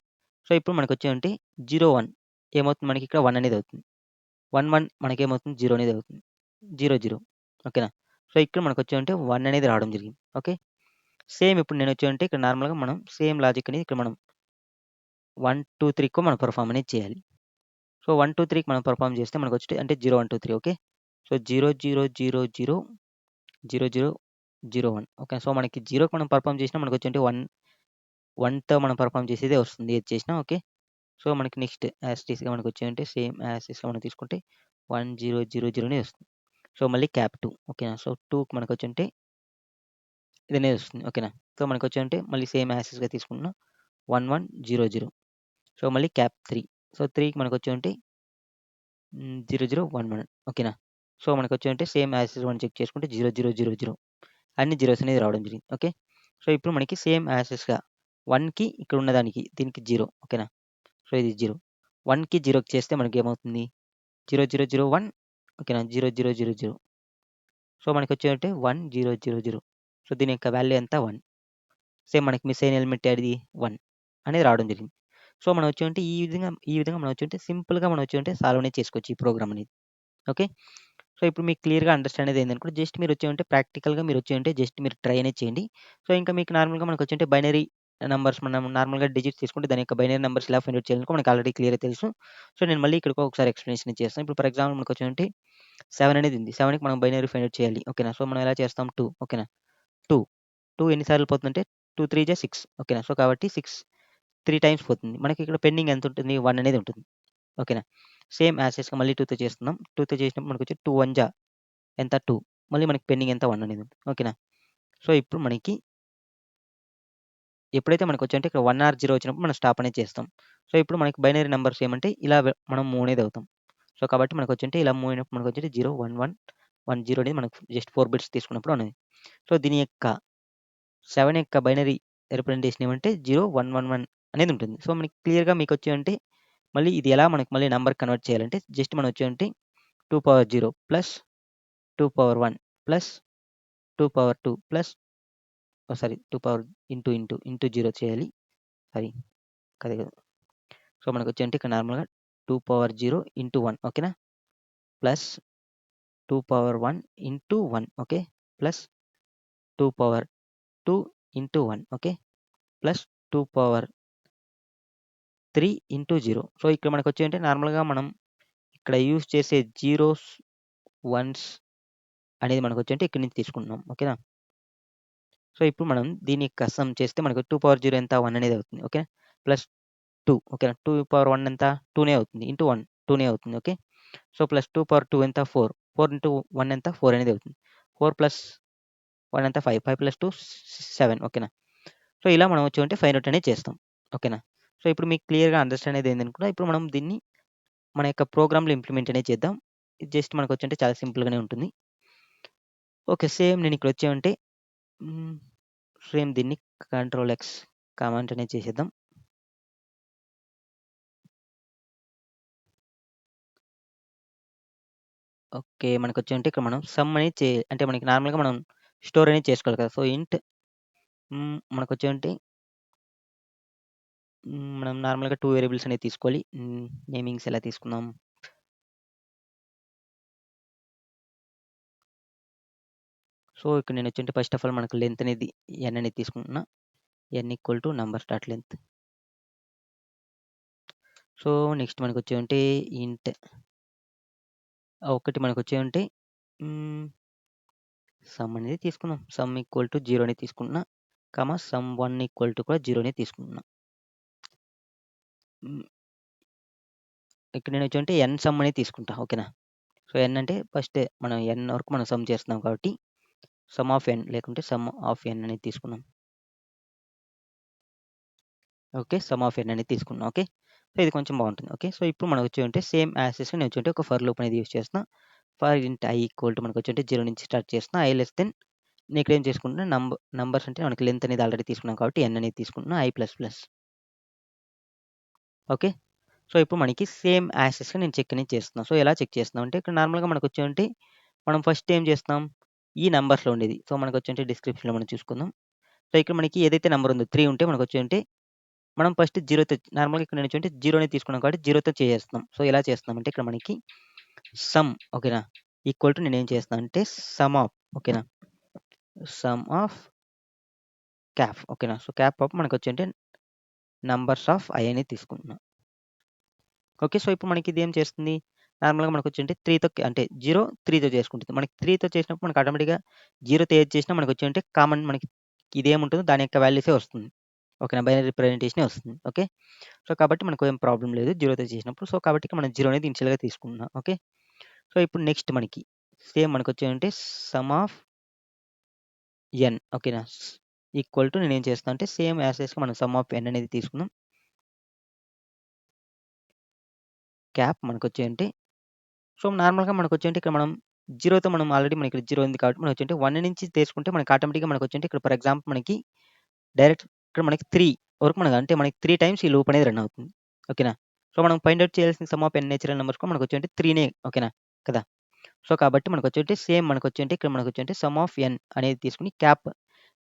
సో, ఇప్పుడు మనకొచ్చేంటి 0, 1 ఏమవుతుంది మనకి ఇక్కడ 1 అనేది అవుతుంది. 1, 1 మనకేమవుతుంది 0 అనేది అవుతుంది. 0, 0 ఓకేనా. సో, ఇక్కడ మనకొచ్చేంటే 1 అనేది రావడం జరిగింది. ఓకే. సేమ్ ఇప్పుడు నేనొచ్చేంటే ఇక్కడ నార్మల్‌గా మనం సేమ్ లాజిక్ అనేది ఇక్కడ మనం 1, 2, 3కి మనం పెర్ఫార్మ్ అనేది చేయాలి. సో, 1, 2, 3కి మనం పెర్ఫార్మ్ చేస్తే మనకొచ్చేటి అంటే 0, 1, 2, 3 ఓకే. So, 0, 0, 0, 0, 0, 0, 0, 1 okay. సో, మనకి 0కి మనం పెర్ఫార్మ్ చేసినా మనకొచ్చేంటి 1తో మనం పెర్ఫార్మ్ చేసేదే వస్తుంది ఏది చేసినా ఓకే. సో, మనకి నెక్స్ట్ యాజ్ ఇట్ ఈస్‌గా మనకొచ్చేయంటే సేమ్ యాజ్ ఇట్‌గా మనం తీసుకుంటే 1, 0, 0, 0 అనే వస్తుంది. సో, మళ్ళీ క్యాప్ 2 ఓకేనా. సో, 2కి మనకొచ్చేంటే ఇదనేది వస్తుంది. ఓకేనా. సో, మనకొచ్చేంటే మళ్ళీ సేమ్ యాజ్ ఇట్‌గా తీసుకుంటున్నాం 1, 1, 0, 0 సో, మళ్ళీ క్యాప్ 3 సో, 3కి మనకొచ్చేంటి 0, 0, 1, 1 ఓకేనా. సో, మనకొచ్చేంటే సేమ్ యాజ్ ఇట్ ఈస్ మనం చెక్ చేసుకుంటే 0, 0, 0, 0 అన్ని జీరోస్ అనేది రావడం జరిగింది. ఓకే. సో, ఇప్పుడు మనకి సేమ్ యాజ్ ఇట్‌గా 1కి ఇక్కడ ఉన్నదానికి దీనికి 0 ఓకేనా. సో, ఇది 0 1కి 0కి చేస్తే మనకేమవుతుంది 0, 0, 0, 1 ఓకేనా. 0, 0, 0, 0 సో, మనకొచ్చేంటే 1, 0, 0, 0 సో, దీని యొక్క వాల్యూ ఎంత 1 సేమ్ మనకి మిస్ అయిన ఎలిమెంట్ ఏడిది 1 అనేది రావడం జరిగింది. సో, మనం వచ్చేంటే ఈ విధంగా మనం వచ్చేంటే సింపుల్‌గా మనం వచ్చేంటే సాల్వ్ అనేది చేసుకోవచ్చు ఈ ప్రోగ్రామ్ అనేది. ఓకే. సో, ఇప్పుడు మీకు క్లియర్‌గా అండర్‌స్టాండ్ అనేది అయిందనుకోండి. జస్ట్ మీరొచ్చేమంటే ప్రాక్టికల్‌గా మీరొచ్చేయంటే జస్ట్ మీరు ట్రై అనేది చేయండి. సో, ఇంకా మీకు నార్మల్‌గా మనకొచ్చేంటే బైనరీ నంబర్స్ మనం నార్మల్‌గా డిజిట్స్ తీసుకుంటే దాని యొక్క బైనరీ నంబర్స్ ఎలా ఫైండ్ ఔట్ చేయాలనుకో మనకు ఆల్రెడీ క్లియర్‌గా తెలుసు. సో, నేను మళ్ళీ ఇక్కడికి ఒకసారి ఎక్స్‌ప్లనేషన్ చేస్తాను. ఇప్పుడు ఫర్ ఎగ్జాంపుల్ మనకొచ్చేంటే 7 అనేది ఉంది. 7కి మనం బైనరీ ఫైండ్ ఔట్ చేయాలి. ఓకేనా. సో, మనం ఎలా చేస్తాం 2 ఓకేనా. 2, 2 ఎన్ని సార్లు పోతుందంటే 2, 3 జా 6 ఓకేనా. సో, కాబట్టి 6 3 టైమ్స్ పోతుంది. మనకి ఇక్కడ పెండింగ్ ఎంత ఉంటుంది 1 అనేది ఉంటుంది. ఓకేనా. సేమ్ యాజ్ ఇట్‌గా మళ్ళీ 2తో చేస్తున్నాం. 2తో చేసినప్పుడు మనకొచ్చి 2 1 జా ఎంత 2 మళ్ళీ మనకి పెండింగ్ ఎంత 1 అనేది ఉంటుంది. ఓకేనా. సో, ఇప్పుడు మనకి ఎప్పుడైతే మనకొచ్చాయంటే ఇక్కడ 1 ఆర్ 0 వచ్చినప్పుడు మనం స్టాప్ అనేది చేస్తాం. సో, ఇప్పుడు మనకి బైనరీ నంబర్స్ ఏమంటే ఇలా మనం మూవ్ అనేది అవుతాం. సో, కాబట్టి మనకొచ్చేంటే ఇలా మూవ్ అయినప్పుడు మనకొచ్చేటి 0, 1, 1, 1, 0 అనేది మనకు జస్ట్ 4 బిట్స్ తీసుకున్నప్పుడు అనేది. సో, దీని యొక్క 7 యొక్క బైనరీ రిప్రజెంటేషన్ ఏమంటే 0, 1, 1, 1 అనేది ఉంటుంది. సో, మనకి క్లియర్‌గా మీకొచ్చేయంటే మళ్ళీ ఇది ఎలా మనకి మళ్ళీ నంబర్ కన్వర్ట్ చేయాలంటే జస్ట్ మనం వచ్చేయంటే 2 power 0 plus 2 power 1 plus 2 power 2 plus sorry 2 power into 0 చేయాలి. సారీ కాదు కాదు. సో, మనకొచ్చేంటే ఇక్కడ నార్మల్‌గా 2 పవర్ 0 ఇంటూ 1 ఓకేనా. Plus 2 power 1 into 1 okay. Plus 2 power 2 into 1 okay. Plus 2 power 3 into 0 so, ఇక్కడ మనకొచ్చేంటే నార్మల్‌గా మనం ఇక్కడ యూజ్ చేసే జీరోస్, వన్స్ అనేది మనకొచ్చేంటే ఇక్కడి నుంచి తీసుకుంటున్నాం. ఓకేనా. సో, ఇప్పుడు మనం దీని యొక్క సమ్ చేస్తే మనకు 2 పవర్ 0 ఎంత 1 అనేది అవుతుంది. ఓకే. ప్లస్ 2 ఓకేనా. 2 పవర్ 1 ఎంత 2నే అవుతుంది. ఇంటూ 1 2నే అవుతుంది. ఓకే. సో, ప్లస్ 2 పవర్ 2 ఎంత 4. 4 ఇంటూ 1 ఎంత 4 అనేది అవుతుంది. 4 ప్లస్ 1 ఎంత 5. 5 ప్లస్ 2 7 ఓకేనా. సో, ఇలా మనం వచ్చేమంటే ఫైండ్ ఔట్ అనేది చేస్తాం. ఓకేనా. సో, ఇప్పుడు మీకు క్లియర్‌గా అండర్‌స్టాండ్ అనేది అయిందనుకుంటా. ఇప్పుడు మనం దీన్ని మన యొక్క ప్రోగ్రామ్‌లో ఇంప్లిమెంట్ అనేది చేద్దాం. ఇది జస్ట్ మనకొచ్చేంటే చాలా సింపుల్‌గానే ఉంటుంది. ఓకే. సేమ్ నేను ఇక్కడ వచ్చామంటే హ్మ్. సేమ్ దీన్ని కంట్రోల్ ఎక్స్ కామెంట్ అనేది చేసేద్దాం. ఓకే. మనకొచ్చేంటే ఇక్కడ మనం సమ్ అనేది అంటే మనకి నార్మల్‌గా మనం స్టోర్ అనేది చేసుకోవాలి కదా! సో, ఇంట్ మనకొచ్చేంటి మనం నార్మల్‌గా 2 వేరియబుల్స్ అనేది తీసుకోవాలి. నేమింగ్స్ ఎలా తీసుకుందాం? సో, ఇక్కడ నేనొచ్చేంటి ఫస్ట్ ఆఫ్ ఆల్ మనకు లెంత్ అనేది n అనేది తీసుకుంటున్నా. n equal to number dot length. So, next మనకొచ్చేవంటే ఇంట్ ఒకటి మనకొచ్చేవంటే సమ్ అనేది తీసుకుందాం. సమ్ ఈక్వల్ టు 0 అనేది తీసుకుంటున్నా. సమ్ 1 ఈక్వల్ టు కూడా 0 అనేది తీసుకుంటున్నా. ఇక్కడ నేనొచ్చేవంటే n సమ్ అనేది తీసుకుంటా. ఓకేనా? సో, n అంటే ఫస్ట్ మనం n వరకు మనం సమ్ చేస్తున్నాం కాబట్టి సమ్ ఆఫ్ n లేకుంటే సమ్ ఆఫ్ n అనేది తీసుకున్నాం. ఓకే. సమ్ ఆఫ్ n అనేది తీసుకున్నాం. ఓకే. సో, ఇది కొంచెం బావుంటుంది. ఓకే. సో, ఇప్పుడు మనకొచ్చేవంటే సేమ్ యాజ్ టీజ్‌గా నేనొచ్చేవంటే ఒక ఫర్ లూప్ అనేది యూజ్ చేస్తున్నా. For int i equal to మనకొచ్చేవంటే 0 నుంచి స్టార్ట్ చేస్తున్నా. i లెస్ దెన్ నేనిక్కడేం చేసుకుంటున్నా నంబర్స్ అంటే మనకి లెంత్ అనేది ఆల్రెడీ తీసుకున్నాం కాబట్టి n అనేది తీసుకుంటున్నా i plus plus. Okay. So, ఇప్పుడు మనకి సేమ్ యాజ్ టీజ్‌గా నేను చెక్ అనేది చేస్తున్నా. సో, ఎలా చెక్ చేస్తున్నాం అంటే ఇక్కడ నార్మల్‌గా మనకొచ్చేవంటే మనం ఫస్ట్ ఏం చేస్తున్నాం? ఈ నంబర్స్‌లో ఉండేది. సో, మనకొచ్చేవంటే డిస్క్రిప్షన్‌లో మనం చూసుకుందాం. సో, ఇక్కడ మనకి ఏదైతే నంబర్ ఉందో 3 ఉంటే మనకొచ్చేవంటే మనం ఫస్ట్ 0తో నార్మల్‌గా ఇక్కడ నేనొచ్చేవంటే 0 అనేది తీసుకున్నాం కాబట్టి 0తో చేసేస్తున్నాం. సో, ఎలా చేస్తున్నామంటే ఇక్కడ మనకి సమ్ ఓకేనా? ఈక్వల్ టు నేనేం చేస్తున్నా అంటే సమ్ ఆఫ్ ఓకేనా? సమ్ ఆఫ్ క్యాప్ ఓకేనా? సో, క్యాప్ ఆఫ్ మనకొచ్చేవంటే నంబర్స్ ఆఫ్ i అనేది తీసుకుంటున్నా. ఓకే. సో, ఇప్పుడు మనకి ఇదేం చేస్తుంది? నార్మల్‌గా మనకొచ్చేవంటే 3తో అంటే 0, 3తో చేసుకుంటుంది. మనకి 3తో చేసినప్పుడు మనకు ఆటోమేటిక్‌గా 0తో ఏది చేసినా మనకొచ్చేవంటే కామన్ మనకి ఇదేముంటుందో దాని యొక్క వాల్యూసే వస్తుంది. ఓకేనా? బైనరీ రిప్రజెంటేషనే వస్తుంది. ఓకే. సో, కాబట్టి మనకు ఏం ప్రాబ్లమ్ లేదు 0తో చేసినప్పుడు. సో, కాబట్టి మనం 0 అనేది ఇనిషియల్‌గా తీసుకుంటున్నాం. ఓకే. సో, ఇప్పుడు నెక్స్ట్ మనకి సేమ్ మనకొచ్చేవంటే సమ్ ఆఫ్ n ఓకేనా? ఈక్వల్ టు నేనేం చేస్తున్నా అంటే సేమ్ యాజ్ టీజ్‌గా మనం సమ్ ఆఫ్ n అనేది తీసుకుందాం. క్యాప్ మనకొచ్చేవంటే సో, నార్మల్‌గా మనకొచ్చేవంటే ఇక్కడ మనం 0తో మనం ఆల్రెడీ మనకి 0 ఉంది కాబట్టి మనకొచ్చేవంటే 1 నుంచి తీసుకుంటే మనకి ఆటోమేటిక్‌గా మనకొచ్చేవంటే ఇక్కడ ఫర్ ఎగ్జాంపుల్ మనకి డైరెక్ట్ ఇక్కడ మనకి 3 వరకు మనకు అంటే మనకి 3 టైమ్స్ ఈ లూప్ అనేది రన్ అవుతుంది. ఓకేనా? సో, మనం ఫైండ్ ఔట్ చేయాల్సిన some of n natural numbers కూడా మనకొచ్చేవంటే 3నే ఓకేనా? కదా! సో, కాబట్టి మనకొచ్చేవంటే సేమ్ మనకొచ్చేవంటే ఇక్కడ మనకొచ్చేవంటే సమ్ ఆఫ్ n అనేది తీసుకొని క్యాప్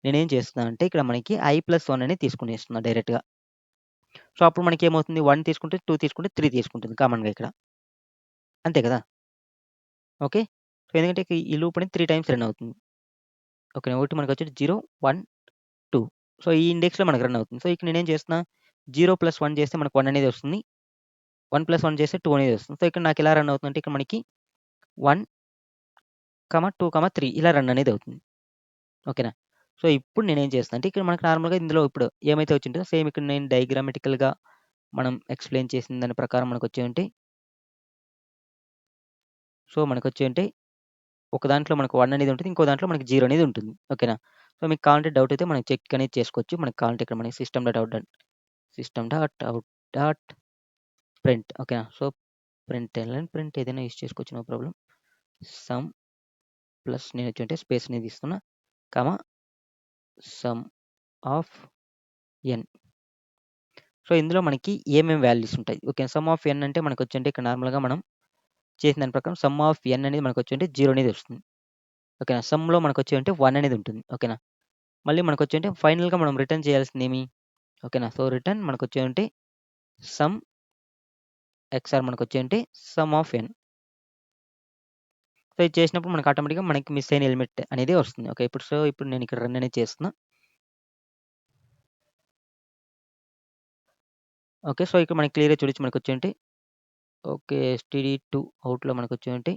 నేనేం చేస్తున్నానంటే ఇక్కడ మనకి i+1 అనేది తీసుకునేస్తున్నా డైరెక్ట్‌గా. సో, అప్పుడు మనకేమవుతుంది 1 తీసుకుంటే, 2 తీసుకుంటే, 3 తీసుకుంటుంది కామన్‌గా ఇక్కడ. అంతే కదా! ఓకే. సో, ఎందుకంటే ఈ లూప్ అనేది 3 టైమ్స్ రన్ అవుతుంది. ఓకేనా? ఒకటి మనకొచ్చేసి 0, 1, 2 సో, ఈ ఇండెక్స్‌లో మనకు రన్ అవుతుంది. సో, ఇక్కడ నేనేం చేస్తున్నా 0 + 1 చేస్తే మనకు 1 అనేది వస్తుంది. 1 + 1 చేస్తే 2 అనేది వస్తుంది. సో, ఇక్కడ నాకు ఎలా రన్ అవుతుందంటే ఇక్కడ మనకి 1, 2, 3 ఇలా రన్ అనేది అవుతుంది. ఓకేనా? సో, ఇప్పుడు నేనేం చేస్తున్నా అంటే ఇక్కడ మనకు నార్మల్‌గా ఇందులో ఇప్పుడు ఏమైతే వచ్చిందో సేమ్ ఇక్కడ నేను డయాగ్రామాటికల్‌గా మనం ఎక్స్‌ప్లెయిన్ చేసిన దాని ప్రకారం మనకొచ్చేవంటే సో, మనకొచ్చేవంటే ఒక దాంట్లో మనకు 1 అనేది ఉంటుంది. ఇంకో దాంట్లో మనకి 0 అనేది ఉంటుంది. ఓకేనా? సో, మీకు కావాలంటే డౌట్ అయితే మనం చెక్ అనేది చేసుకోవచ్చు. మనకు కావాలంటే ఇక్కడ మనకి సిస్టమ్ డాట్ ప్రింట్ ఓకేనా? సో, ప్రింట్ ఏదైనా యూజ్ చేసుకోవచ్చు. No problem. సమ్ ప్లస్ నేనొచ్చేంటే స్పేస్ అనేది ఇస్తున్నా. Comma sum of N. So, ఇందులో మనకి ఏమేమి వాల్యూస్ ఉంటాయి. ఓకే. సమ్ ఆఫ్ ఎన్ అంటే మనకొచ్చేంటే ఇక్కడ నార్మల్‌గా మనం చేసిన దాని ప్రకారం సమ్ ఆఫ్ ఎన్ అనేది మనకొచ్చేంటే 0 అనేది వస్తుంది. ఓకేనా? సమ్‌లో మనకొచ్చేంటే 1 అనేది ఉంటుంది. ఓకేనా? మళ్ళీ మనకొచ్చేంటే ఫైనల్‌గా మనం రిటర్న్ చేయాల్సిందేమి? ఓకేనా? సో, రిటర్న్ మనకొచ్చేంటే సమ్ ఎక్స్ఆర్ మనకొచ్చేంటే సమ్ ఆఫ్ ఎన్. సో, ఇది చేసినప్పుడు మనకు ఆటోమేటిక్‌గా మనకి మిస్ అయిన ఎలిమెంట్ అనేది వస్తుంది. ఓకే. ఇప్పుడు నేను ఇక్కడ రన్ అనేది చేస్తున్నా. ఓకే. సో, ఇక్కడ మనకి క్లియర్‌గా చూడొచ్చు మనకొచ్చేంటి ఓకే. ఎస్టీడీ2 అవుట్‌లో మనకొచ్చేంటి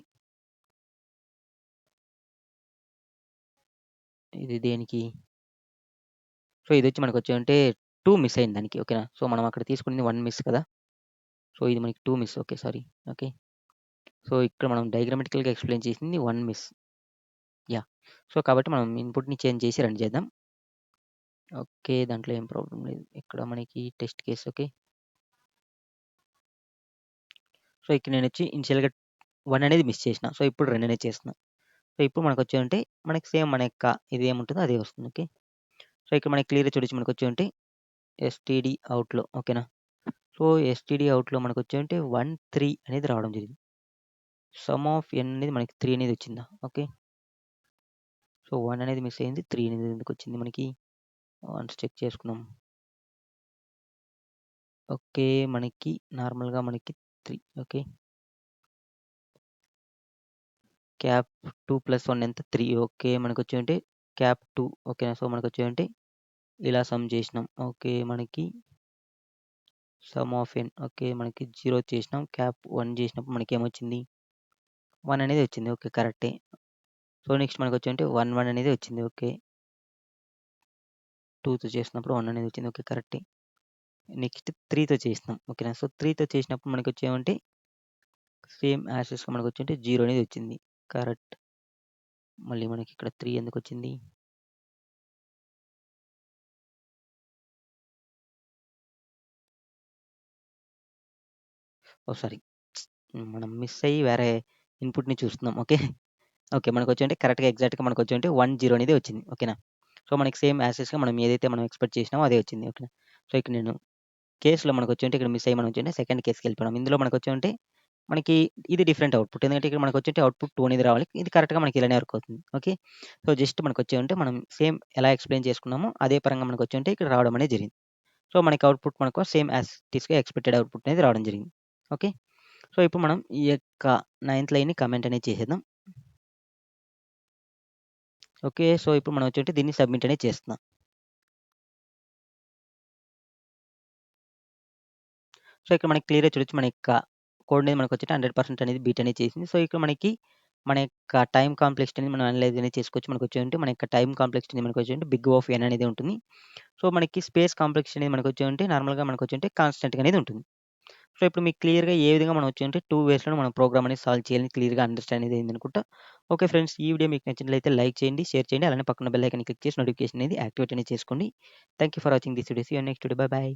ఇది దేనికి? సో, ఇదొచ్చి మనకొచ్చేంటే 2 మిస్ అయింది దానికి. ఓకేనా? సో, మనం అక్కడ తీసుకునింది 1 మిస్ కదా! సో, ఇది మనకి 2 miss. Okay. Sorry. Okay. So, ఇక్కడ మనం డయాగ్రామాటికల్‌గా ఎక్స్‌ప్లెయిన్ చేసింది 1 మిస్. యాహ్! సో, కాబట్టి మనం ఇన్‌పుట్‌ని చేంజ్ చేసి రన్ చేద్దాం. ఓకే. దాంట్లో ఏం ప్రాబ్లమ్ లేదు. ఇక్కడ మనకి టెస్ట్ కేస్ ఓకే. సో, ఇక్కడ నేనొచ్చి ఇనిషియల్‌గా 1 అనేది మిస్ చేసిన. సో, ఇప్పుడు రన్ అనేది చేస్తున్నా. సో, ఇప్పుడు మనకొచ్చేంటి మనకి సేమ్ మన యొక్క ఇది ఏముంటుందో అదే వస్తుంది. ఓకే. సో, ఇక్కడ మనకి క్లియర్‌గా చూడొచ్చు మనకొచ్చేంటి ఎస్టీడీ అవుట్‌లో ఓకేనా? సో, ఎస్టీడీ అవుట్‌లో మనకొచ్చేంటి 1, 3 అనేది రావడం జరిగింది. సమ్ ఆఫ్ ఎన్ అనేది మనకి 3 అనేది వచ్చిందా? ఓకే. సో, 1 అనేది మిస్ అయింది. 3 అనేది ఎందుకొచ్చింది మనకి? వన్స్ చెక్ చేసుకుందాం. ఓకే. మనకి నార్మల్‌గా మనకి 3 ఓకే. క్యాప్ 2 + 1 ఎంత? 3 ఓకే. మనకొచ్చేంటి క్యాప్ 2 ఓకేనా? సో, మనకొచ్చేంటి ఇలా సమ్ చేసినాం. ఓకే. మనకి సమ్ ఆఫ్ ఎన్ ఓకే. మనకి 0 చేసినాం. క్యాప్ 1 చేసినప్పుడు మనకేమొచ్చింది? 1 అనేది వచ్చింది. ఓకే. కరెక్టే. సో, నెక్స్ట్ మనకొచ్చేంటి 1, 1 అనేది వచ్చింది. ఓకే. 2తో చేసినప్పుడు 1 అనేది వచ్చింది. ఓకే. కరెక్టే. నెక్స్ట్ 3తో చేసినాం. ఓకేనా. సో, 3తో చేసినప్పుడు మనకొచ్చేమంటే సేమ్ యాజ్ యూజ్‌గా మనకొచ్చేంటి 0 అనేది వచ్చింది. కరెక్ట్. మళ్ళీ మనకిక్కడ 3 ఎందుకొచ్చింది? ఓహ్! సారీ. మనం మిస్ అయ్యి వేరే ఇన్‌పుట్‌ని చూస్తున్నాం. ఓకే. ఓకే. మనకొచ్చేంటి కరెక్ట్‌గా ఎగ్జాక్ట్‌గా మనకొచ్చేంటి 1, 0 అనేది వచ్చింది. ఓకేనా. సో, మనకి సేమ్ యాజ్ యూజ్‌గా మనం ఏదైతే మనం ఎక్స్‌పెక్ట్ చేసినామో అదే వచ్చింది. ఓకేనా. సో, ఇక్కడ నేను కేస్‌లో మనకొచ్చేంటి ఇక్కడ మిస్ అయ్యి మనం వచ్చేంటి సెకండ్ కేస్‌కెళ్ళిపోయినాం. ఇందులో మనకొచ్చేంటి మనకి ఇది డిఫరెంట్ అవుట్‌పుట్. ఎందుకంటే ఇక్కడ మనకొచ్చేంటి అవుట్‌పుట్ 2 అనేది రావాలి. ఇది కరెక్ట్‌గా మనకి ఇలానే వర్క్ అవుతుంది. ఓకే. సో, జస్ట్ మనకొచ్చేంటి మనం సేమ్ ఎలా ఎక్స్‌ప్లెయిన్ చేసుకున్నామో అదే పరంగా మనకొచ్చేంటి ఇక్కడ రావడం అనేది జరిగింది. సో, మనకి అవుట్‌పుట్ మనకు సేమ్ యాజ్ ఇట్ ఈస్‌గా ఎక్స్‌పెక్టెడ్ అవుట్‌పుట్ అనేది రావడం జరిగింది. ఓకే. సో, ఇప్పుడు మనం ఈ యొక్క 9థ్ లైన్‌ని కామెంట్ అనేది చేసేద్దాం. ఓకే. సో, ఇప్పుడు మనం వచ్చేంటి దీన్ని సబ్మిట్ అనేది చేస్తున్నాం. సో, ఇక్కడ మనకి క్లియర్‌గా చూడొచ్చు మన యొక్క కోడ్ అనేది మనకొచ్చేటి 100% అనేది బీట్ అనేది చేసింది. సో, ఇక్కడ మనకి మన యొక్క టైమ్ కాంప్లెక్సిటీ అనేది మనం అనలైజ్ అనేది చేసుకోవచ్చు. మనకొచ్చేంటి మన యొక్క టైమ్ కాంప్లెక్సిటీ మనకొచ్చేంటి బిగ్ ఓ ఆఫ్ ఎన్ అనేది ఉంటుంది. సో, మనకి స్పేస్ కాంప్లెక్సిటీ అనేది మనకొచ్చేంటి నార్మల్‌గా మనకొచ్చేంటి కాన్స్టెంట్‌గా అనేది ఉంటుంది. సో, ఇప్పుడు మీకు క్లియర్‌గా ఏ విధంగా మనం వచ్చేంటి 2 వేస్‌లో మనం ప్రోగ్రామ్ అనేది సాల్వ్ చేయాలని క్లియర్‌గా అండర్‌స్టాండ్ అనేది అయిందనుకుంటా. Okay friends. ఈ వీడియో మీకు నచ్చినట్లయితే లైక్ చేయండి, షేర్ చేయండి. అలానే పక్కన బెల్ ఐకాన్‌ని క్లిక్ చేసి నోటిఫికేషన్ అనేది యాక్టివేట్ అనేది చేసుకోండి. Thank you for watching this video. See you next video. Bye by.